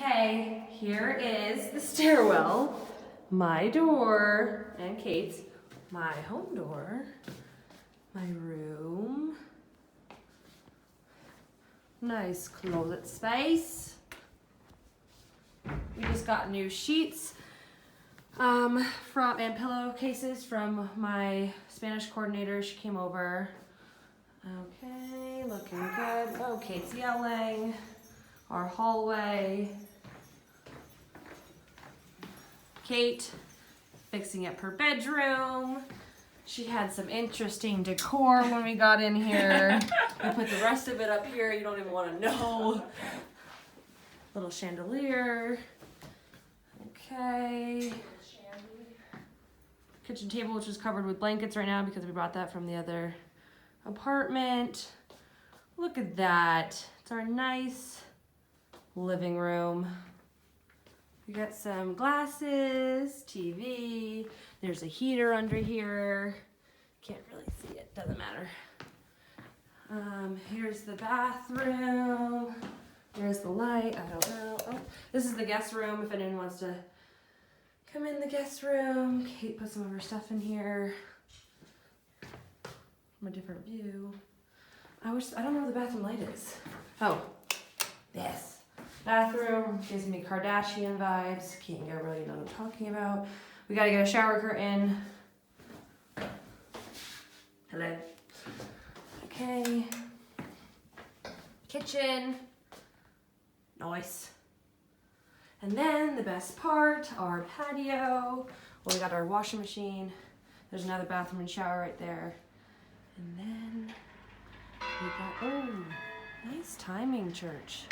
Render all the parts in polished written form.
Okay, here is the stairwell, my door, and Kate's, my home door, my room. Nice closet space. We just got new sheets and pillowcases from my Spanish coordinator. She came over. Okay, looking good. Oh, Kate's yelling. Our hallway. Kate fixing up her bedroom. She had some interesting decor when we got in here. We put the rest of it up here. You don't even want to know. Little chandelier. Okay. Kitchen table, which is covered with blankets right now because we brought that from the other apartment. Look at that. It's our nice living room. We got some glasses, TV. There's a heater under here. Can't really see it, doesn't matter. Here's the bathroom. There's the light, I don't know. Oh, this is the guest room if anyone wants to come in the guest room. Kate put some of her stuff in here. From a different view. I don't know where the bathroom light is. Oh, this. Bathroom gives me Kardashian vibes. Kate and Gabrielle, you know what I'm talking about. We gotta get a shower curtain. Hello. Okay. Kitchen. Nice. And then the best part, our patio. Well, we got our washing machine. There's another bathroom and shower right there. And then we got, oh, nice timing, church.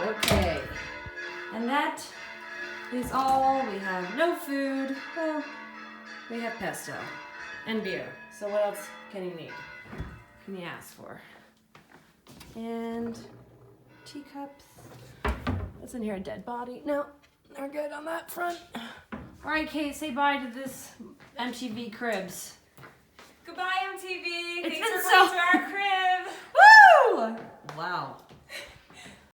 Okay, and that is all. We have no food. Well, we have pesto and beer. So what else can you need? Can you ask for? And teacups. What's in here? A dead body? No, they're good on that front. All right, Kate, say bye to this MTV Cribs. Goodbye, MTV.